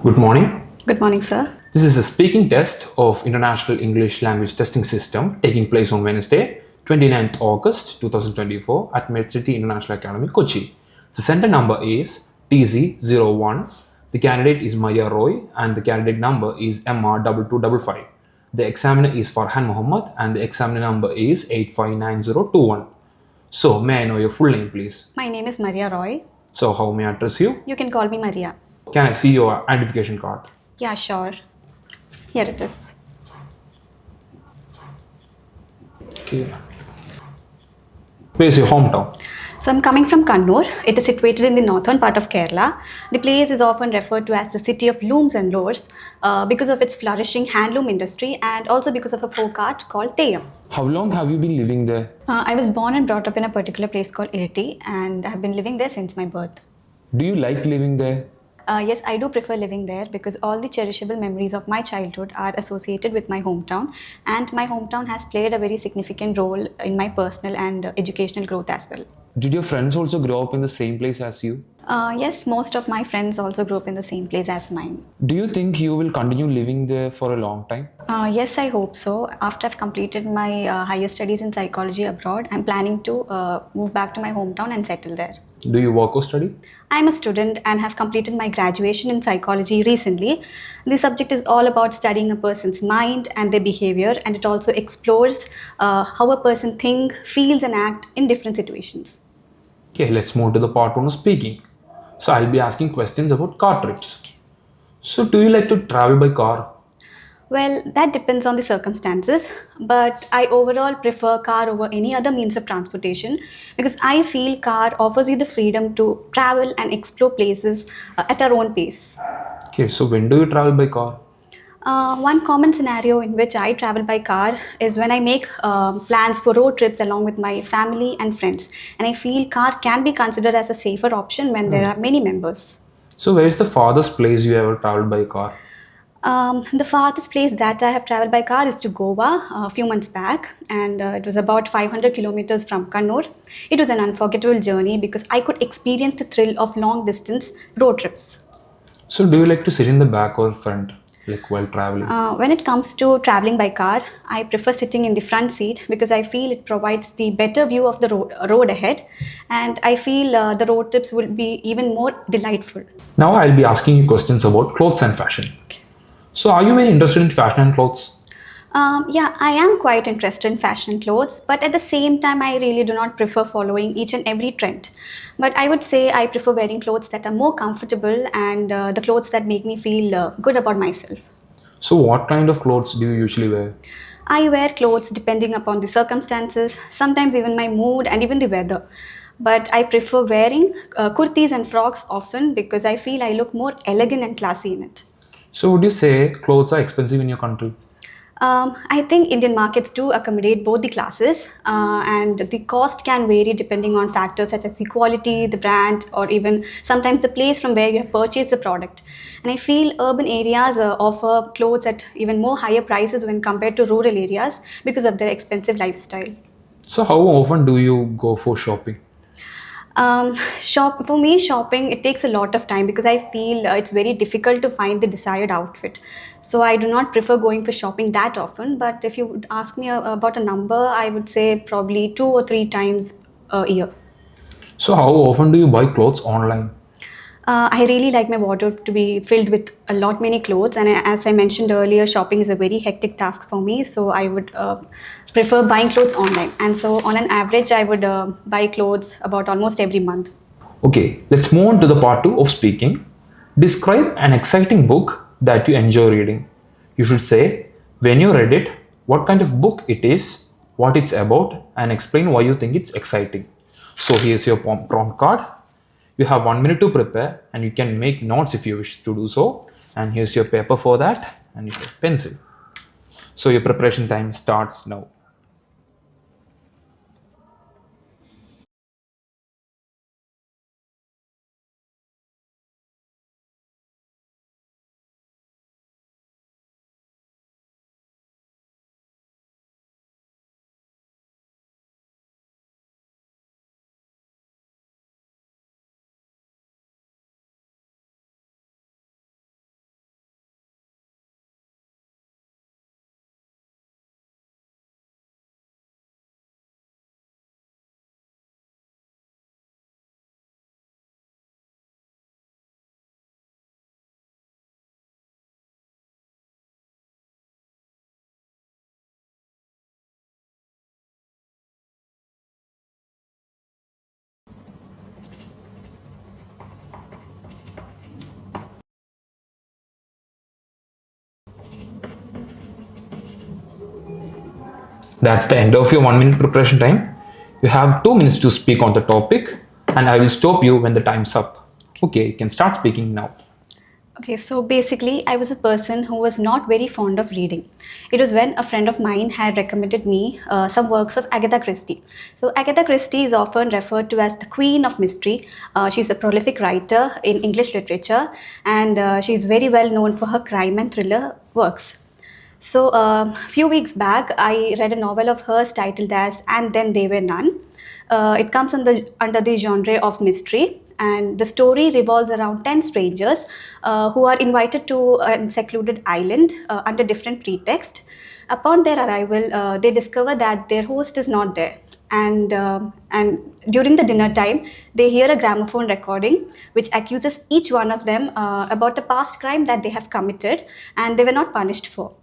Good morning. Good morning, sir. This is a speaking test of International English Language Testing System taking place on Wednesday, 29th August 2024 at MedCity International Academy, Kochi. The center number is TZ01. The candidate is Maya Roy and the candidate number is MR2255. The examiner is Farhan Muhammad and the examiner number is 859021. So, may I know your full name, please? My name is Maria Roy. So, how may I address you? You can call me Maria. Can I see your identification card? Yeah, sure. Here it is. Okay. Where is your hometown? So I'm coming from Kannur. It is situated in the northern part of Kerala. The place is often referred to as the city of looms and lores because of its flourishing handloom industry and also because of a folk art called Theyyam. How long have you been living there? I was born and brought up in a particular place called Iriti and I have been living there since my birth. Do you like living there? Yes, I do prefer living there because all the cherishable memories of my childhood are associated with my hometown, and my hometown has played a very significant role in my personal and educational growth as well. Did your friends also grow up in the same place as you? Yes, most of my friends also grew up in the same place as mine. Do you think you will continue living there for a long time? Yes, I hope so. After I've completed my higher studies in psychology abroad, I'm planning to move back to my hometown and settle there. Do you work or study? I'm a student and have completed my graduation in psychology recently. The subject is all about studying a person's mind and their behavior, and it also explores how a person thinks, feels, and acts in different situations. Okay, let's move to the part one of speaking. So I'll be asking questions about car trips. So do you like to travel by car? Well, that depends on the circumstances, but I overall prefer car over any other means of transportation because I feel car offers you the freedom to travel and explore places at our own pace. Okay, so when do you travel by car? One common scenario in which I travel by car is when I make plans for road trips along with my family and friends. And I feel car can be considered as a safer option when there are many members. So where is the farthest place you ever traveled by car? The farthest place that I have traveled by car is to Goa a few months back, and it was about 500 kilometers from Kannur. It was an unforgettable journey because I could experience the thrill of long distance road trips. So do you like to sit in the back or front, like while traveling? When it comes to traveling by car, I prefer sitting in the front seat because I feel it provides the better view of the road ahead, and I feel the road trips will be even more delightful. Now I'll be asking you questions about clothes and fashion. So are you very interested in fashion and clothes? Yeah, I am quite interested in fashion clothes, but at the same time, I really do not prefer following each and every trend. But I would say I prefer wearing clothes that are more comfortable and the clothes that make me feel good about myself. So what kind of clothes do you usually wear? I wear clothes depending upon the circumstances, sometimes even my mood and even the weather. But I prefer wearing kurtis and frocks often because I feel I look more elegant and classy in it. So would you say clothes are expensive in your country? I think Indian markets do accommodate both the classes, and the cost can vary depending on factors such as the quality, the brand, or even sometimes the place from where you have purchased the product. And I feel urban areas offer clothes at even more higher prices when compared to rural areas because of their expensive lifestyle. So how often do you go for shopping? Shop for me, shopping it takes a lot of time because I feel it's very difficult to find the desired outfit. So I do not prefer going for shopping that often. But if you would ask me about a number, I would say probably 2 or 3 times a year. So how often do you buy clothes online? I really like my wardrobe to be filled with a lot many clothes, and as I mentioned earlier, shopping is a very hectic task for me. So I would prefer buying clothes online, and so on an average, I would buy clothes about almost every month. Okay, let's move on to the part 2 of speaking. Describe an exciting book that you enjoy reading. You should say when you read it, what kind of book it is, what it's about, and explain why you think it's exciting. So here's your prompt card. You have 1 minute to prepare, and you can make notes if you wish to do so. And here's your paper for that, and your pencil. So your preparation time starts now. That's the end of your 1 minute preparation time. You have 2 minutes to speak on the topic, and I will stop you when the time's up. Okay, you can start speaking now. Okay, so basically, I was a person who was not very fond of reading. It was when a friend of mine had recommended me some works of Agatha Christie. So, Agatha Christie is often referred to as the queen of mystery. She's a prolific writer in English literature, and she's very well known for her crime and thriller works. So, a few weeks back, I read a novel of hers titled as And Then They Were None. It comes under the genre of mystery, and the story revolves around 10 strangers who are invited to a secluded island under different pretext. Upon their arrival, they discover that their host is not there. And during the dinner time, they hear a gramophone recording which accuses each one of them about a past crime that they have committed and they were not punished for.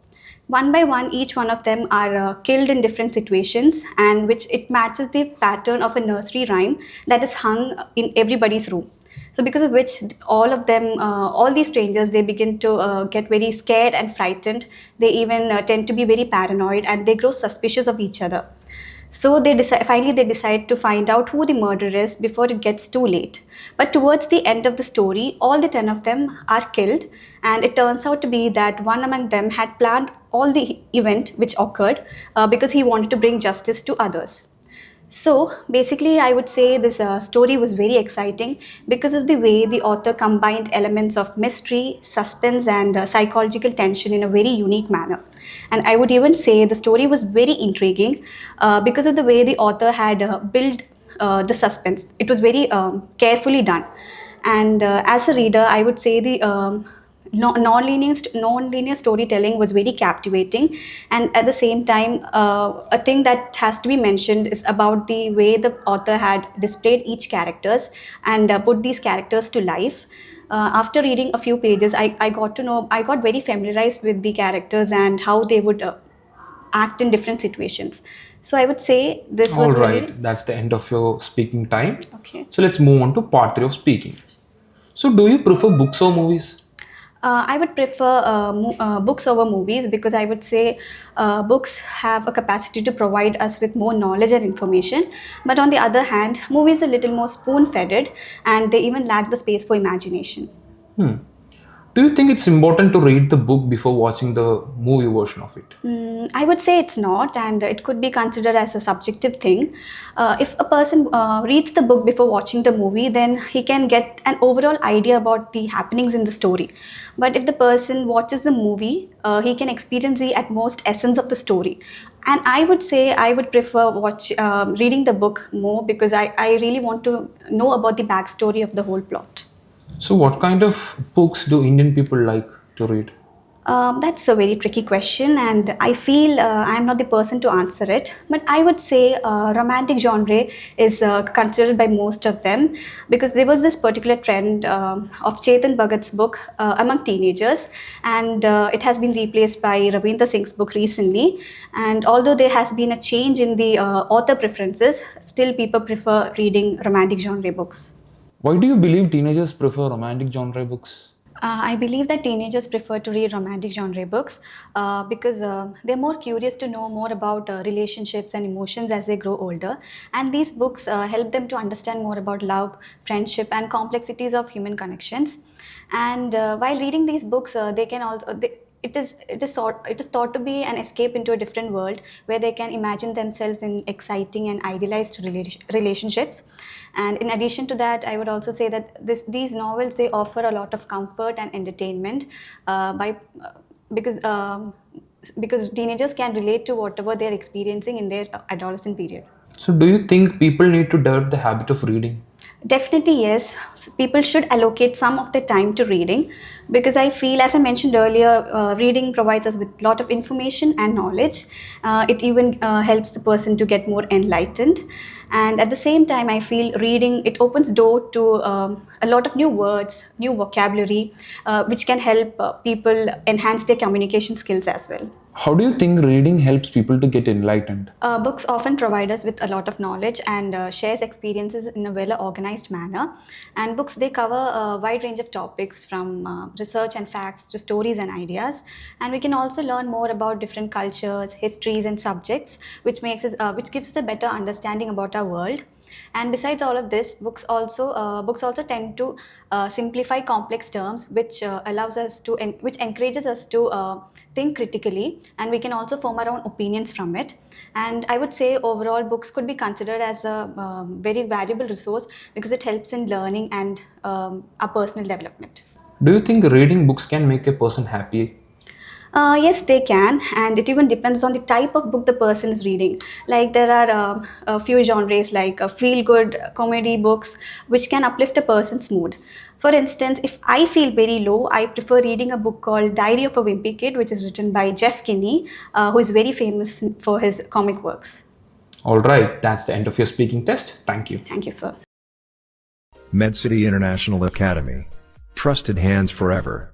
One by one, each one of them are killed in different situations, and which it matches the pattern of a nursery rhyme that is hung in everybody's room. So because of which all of them, all these strangers, they begin to get very scared and frightened. They even tend to be very paranoid, and they grow suspicious of each other. So finally they decide to find out who the murderer is before it gets too late. But towards the end of the story, all the 10 of them are killed, and it turns out to be that one among them had planned all the event which occurred because he wanted to bring justice to others. So basically, I would say this story was very exciting because of the way the author combined elements of mystery, suspense, and psychological tension in a very unique manner. And I would even say the story was very intriguing because of the way the author had built the suspense. It was very carefully done. And as a reader, I would say the non-linear storytelling was very captivating, and at the same time a thing that has to be mentioned is about the way the author had displayed each characters and put these characters to life. After reading a few pages, I got to know, I got very familiarized with the characters and how they would act in different situations. So I would say this All was right, very that's the end of your speaking time. okay. So let's move on to part 3 of speaking. So, do you prefer books or movies? I would prefer books over movies because I would say books have a capacity to provide us with more knowledge and information. But on the other hand, movies are a little more spoon fed and they even lack the space for imagination. Hmm. Do you think it's important to read the book before watching the movie version of it? I would say it's not, and it could be considered as a subjective thing. If a person reads the book before watching the movie, then he can get an overall idea about the happenings in the story. But if the person watches the movie, he can experience the at most essence of the story. And I would say I would prefer reading the book more because I really want to know about the backstory of the whole plot. So, what kind of books do Indian people like to read? That's a very tricky question, and I feel I'm not the person to answer it. But I would say romantic genre is considered by most of them because there was this particular trend of Chetan Bhagat's book among teenagers, and it has been replaced by Ravinder Singh's book recently. And although there has been a change in the author preferences, still people prefer reading romantic genre books. Why do you believe teenagers prefer romantic genre books? I believe that teenagers prefer to read romantic genre books because they're more curious to know more about relationships and emotions as they grow older. And these books help them to understand more about love, friendship, and complexities of human connections. And while reading these books, they can also. It is thought to be an escape into a different world where they can imagine themselves in exciting and idealized relationships. And in addition to that, I would also say that these novels, they offer a lot of comfort and entertainment by because because teenagers can relate to whatever they're experiencing in their adolescent period. So, do you think people need to develop the habit of reading? Definitely, yes. People should allocate some of their time to reading because I feel, as I mentioned earlier, reading provides us with a lot of information and knowledge. It even helps the person to get more enlightened. And at the same time, I feel reading, it opens door to a lot of new words, new vocabulary, which can help people enhance their communication skills as well. How do you think reading helps people to get enlightened? Books often provide us with a lot of knowledge and shares experiences in a well organized manner. And books they cover a wide range of topics from research and facts to stories and ideas. And we can also learn more about different cultures, histories, and subjects, which gives us a better understanding about our world. And besides all of this, books also tend to simplify complex terms, which encourages us to think critically, and we can also form our own opinions from it. And I would say overall, books could be considered as a very valuable resource because it helps in learning and our personal development. Do you think reading books can make a person happy? Yes, they can, and it even depends on the type of book the person is reading. Like there are a few genres like feel-good comedy books, which can uplift a person's mood. For instance, if I feel very low, I prefer reading a book called Diary of a Wimpy Kid, which is written by Jeff Kinney, who is very famous for his comic works. All right, that's the end of your speaking test. Thank you. Thank you, sir. MedCity International Academy. Trusted hands forever.